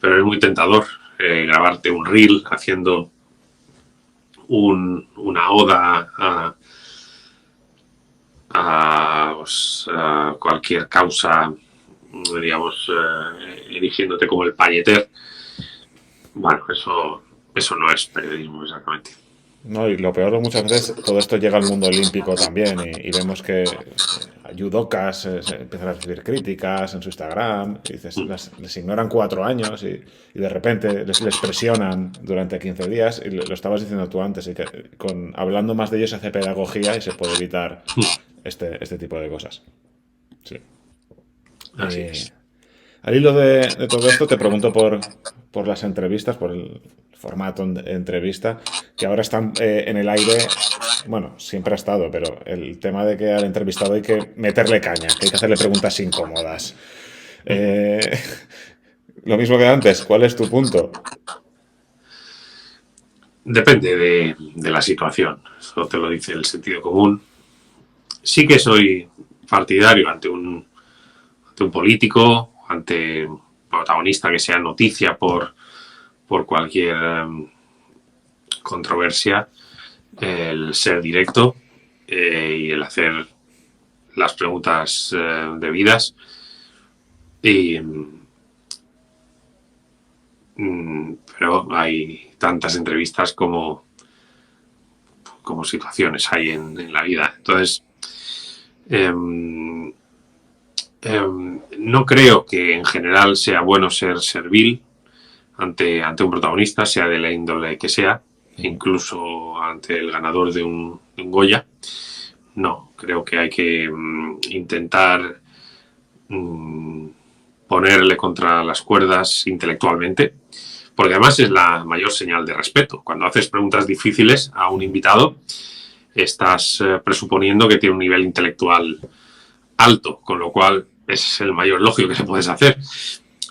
es muy tentador grabarte un reel haciendo una oda pues, a cualquier causa, digamos, erigiéndote como el payeter. Bueno, eso no es periodismo exactamente. No, y lo peor muchas veces todo esto llega al mundo olímpico también y vemos que judocas empiezan a recibir críticas en su Instagram y dices, les ignoran 4 años y de repente les presionan durante 15 días y lo estabas diciendo tú antes, y que hablando más de ellos se hace pedagogía y se puede evitar este tipo de cosas. Sí. Así Eh, es. Al hilo de todo esto, te pregunto por las entrevistas, por el formato de entrevista, que ahora están en el aire. Bueno, siempre ha estado, pero el tema de que al entrevistado hay que meterle caña, que hay que hacerle preguntas incómodas. Eh, lo mismo que antes, ¿cuál es tu punto? Depende de la situación. Eso te lo dice el sentido común. Sí que soy partidario ante un político, ante un protagonista que sea noticia por cualquier controversia, el ser directo y el hacer las preguntas debidas. Y, pero hay tantas entrevistas como situaciones hay en la vida. Entonces, eh, no creo que en general sea bueno ser servil ante un protagonista, sea de la índole que sea, incluso ante el ganador de un Goya. No, creo que hay que intentar ponerle contra las cuerdas intelectualmente, porque además es la mayor señal de respeto. Cuando haces preguntas difíciles a un invitado, estás presuponiendo que tiene un nivel intelectual alto, con lo cual es el mayor elogio que le puedes hacer.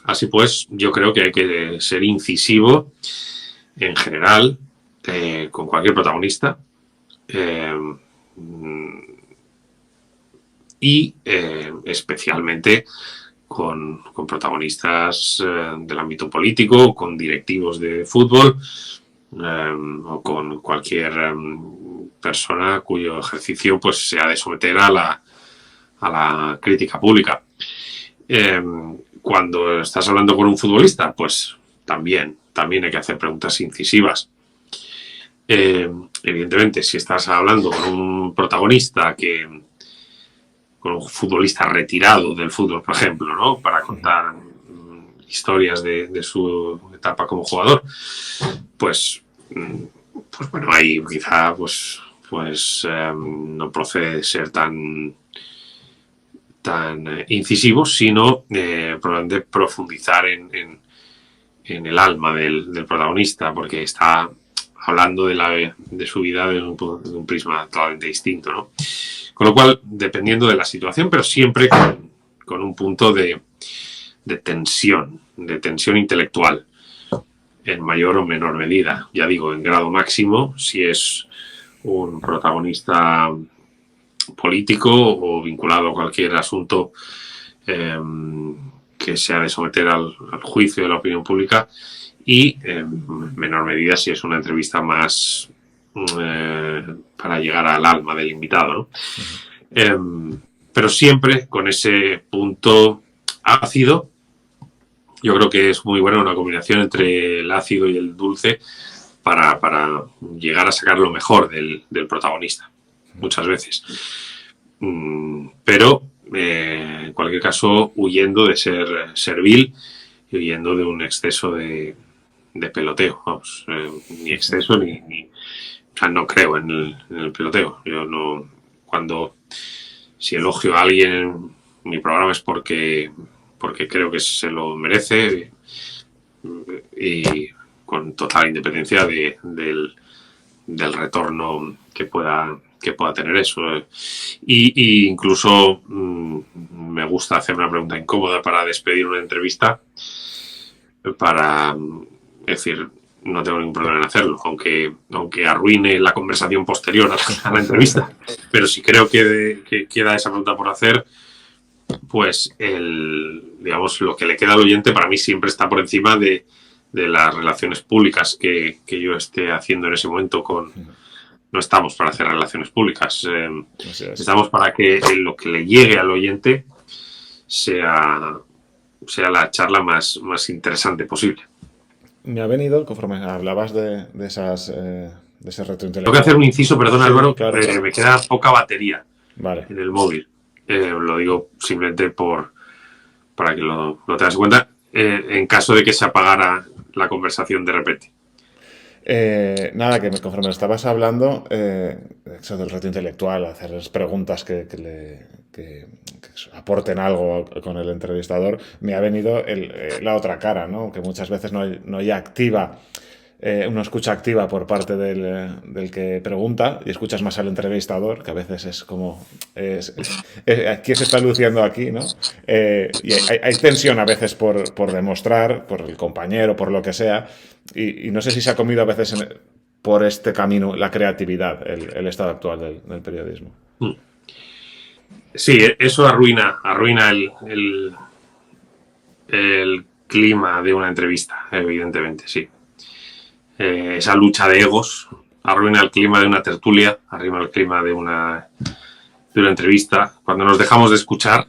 Así pues, yo creo que hay que ser incisivo en general con cualquier protagonista y especialmente con protagonistas del ámbito político, con directivos de fútbol o con cualquier persona cuyo ejercicio pues se ha de someter a la crítica pública. Cuando estás hablando con un futbolista, pues también hay que hacer preguntas incisivas. Evidentemente, si estás hablando con un protagonista con un futbolista retirado del fútbol, por ejemplo, ¿no? Para contar historias de su etapa como jugador, pues bueno, ahí quizá pues pues no procede ser tan incisivos, sino probablemente profundizar en el alma del protagonista, porque está hablando de su vida de un prisma totalmente distinto, ¿no? Con lo cual, dependiendo de la situación, pero siempre con un punto de tensión intelectual, en mayor o menor medida. Ya digo, en grado máximo, si es un protagonista político o vinculado a cualquier asunto que se ha de someter al juicio de la opinión pública, y en menor medida si es una entrevista más para llegar al alma del invitado, ¿no? Pero siempre con ese punto ácido. Yo creo que es muy buena una combinación entre el ácido y el dulce para llegar a sacar lo mejor del protagonista, muchas veces. Pero, en cualquier caso, huyendo de ser servil y huyendo de un exceso de peloteo. Vamos, ni exceso ni... O sea, no creo en el peloteo. Yo no... Si elogio a alguien en mi programa es porque creo que se lo merece, y con total independencia del retorno que pueda tener eso. Y incluso me gusta hacer una pregunta incómoda para despedir una entrevista, es decir, no tengo ningún problema en hacerlo, aunque arruine la conversación posterior a la entrevista. Pero si creo que queda esa pregunta por hacer, pues digamos, lo que le queda al oyente para mí siempre está por encima de las relaciones públicas que yo esté haciendo en ese momento. No estamos para hacer relaciones públicas, estamos para que lo que le llegue al oyente sea la charla más interesante posible. Me ha venido, conforme hablabas de ese reto intelectual. Tengo que hacer un inciso, perdona, sí, Álvaro, claro. Me queda poca batería en el móvil. Lo digo simplemente para que lo tengas en cuenta, en caso de que se apagara la conversación de repente. Nada, que conforme estabas hablando, eso del reto intelectual, hacer preguntas que aporten algo con el entrevistador, me ha venido la otra cara, ¿no? Que muchas veces no hay activa, una escucha activa por parte del que pregunta, y escuchas más al entrevistador, que a veces es como ¿quién se está luciendo aquí, no? Y hay tensión a veces por demostrar, por el compañero, por lo que sea, y no sé si se ha comido a veces por este camino la creatividad, el estado actual del periodismo. Sí, eso arruina el clima de una entrevista, evidentemente, sí. Esa lucha de egos arruina el clima de una tertulia, arruina el clima de una entrevista. Cuando nos dejamos de escuchar,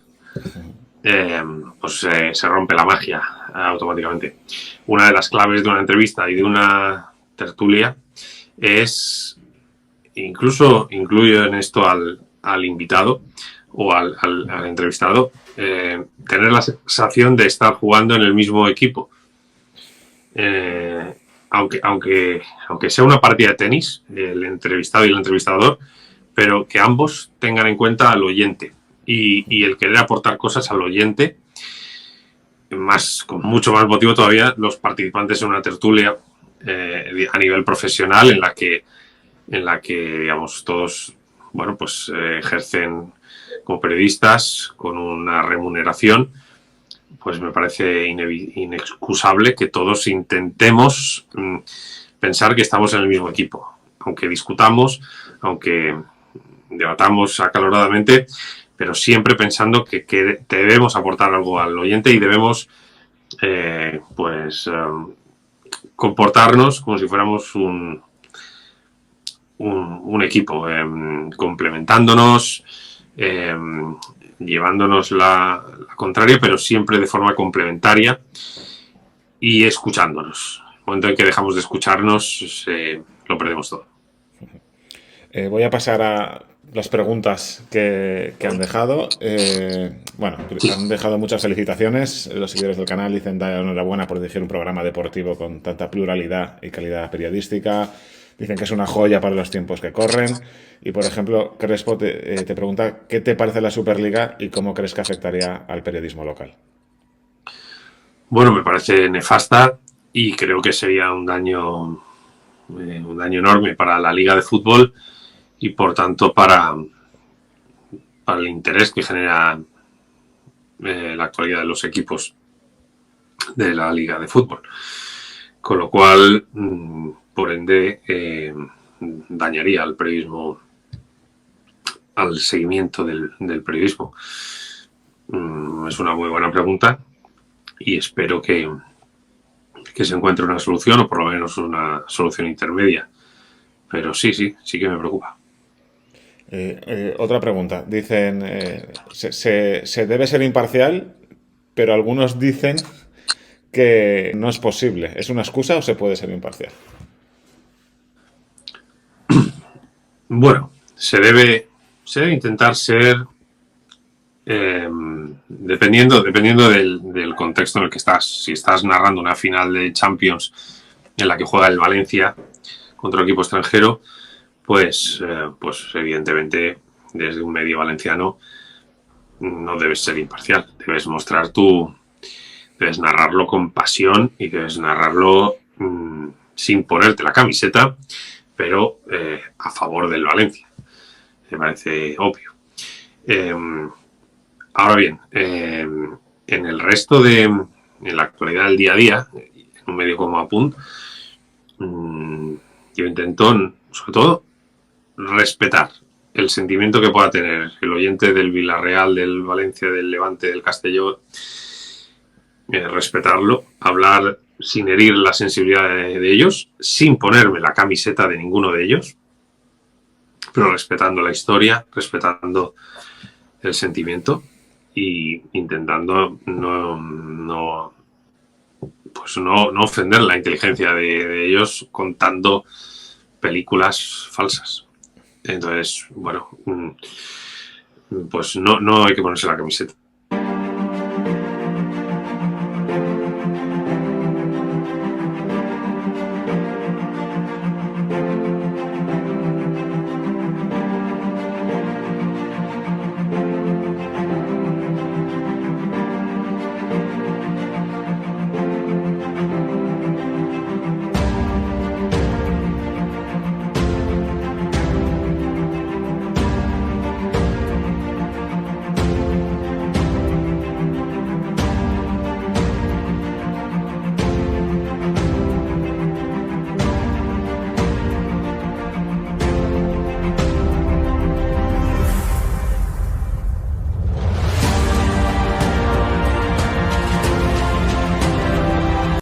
pues se rompe la magia automáticamente. Una de las claves de una entrevista y de una tertulia es, incluyo en esto al invitado o al entrevistado, tener la sensación de estar jugando en el mismo equipo. Aunque sea una partida de tenis, el entrevistado y el entrevistador, pero que ambos tengan en cuenta al oyente y el querer aportar cosas al oyente, con mucho más motivo todavía los participantes en una tertulia a nivel profesional en la que digamos, todos, bueno, pues ejercen como periodistas con una remuneración. Pues me parece inexcusable que todos intentemos pensar que estamos en el mismo equipo. Aunque discutamos, aunque debatamos acaloradamente, pero siempre pensando que debemos aportar algo al oyente y debemos comportarnos como si fuéramos un equipo, complementándonos, llevándonos la contraria, pero siempre de forma complementaria y escuchándonos. En el momento en que dejamos de escucharnos, lo perdemos todo. Voy a pasar a las preguntas que han dejado. Han dejado muchas felicitaciones. Los seguidores del canal dicen: enhorabuena por dirigir un programa deportivo con tanta pluralidad y calidad periodística. Dicen que es una joya para los tiempos que corren. Y, por ejemplo, Crespo te pregunta qué te parece la Superliga y cómo crees que afectaría al periodismo local. Bueno, me parece nefasta y creo que sería un daño enorme para la Liga de Fútbol y, por tanto, para el interés que genera la actualidad de los equipos de la Liga de Fútbol. Con lo cual, por ende, dañaría al periodismo, al seguimiento del periodismo. Es una muy buena pregunta y espero que se encuentre una solución, o por lo menos una solución intermedia. Pero sí que me preocupa. Otra pregunta. Dicen, se debe ser imparcial, pero algunos dicen que no es posible. ¿Es una excusa o se puede ser imparcial? Bueno, se debe intentar ser, dependiendo del contexto en el que estás. Si estás narrando una final de Champions en la que juega el Valencia contra un equipo extranjero, pues evidentemente desde un medio valenciano no debes ser imparcial. Debes debes narrarlo con pasión y debes narrarlo sin ponerte la camiseta, pero a favor del Valencia. Me parece obvio. Ahora bien, en el resto en la actualidad del día a día, en un medio como Apunt, yo intento, sobre todo, respetar el sentimiento que pueda tener el oyente del Villarreal, del Valencia, del Levante, del Castelló, respetarlo, hablar sin herir la sensibilidad de ellos, sin ponerme la camiseta de ninguno de ellos, pero respetando la historia, respetando el sentimiento y intentando no ofender la inteligencia de ellos contando películas falsas. Entonces, bueno, pues no hay que ponerse la camiseta.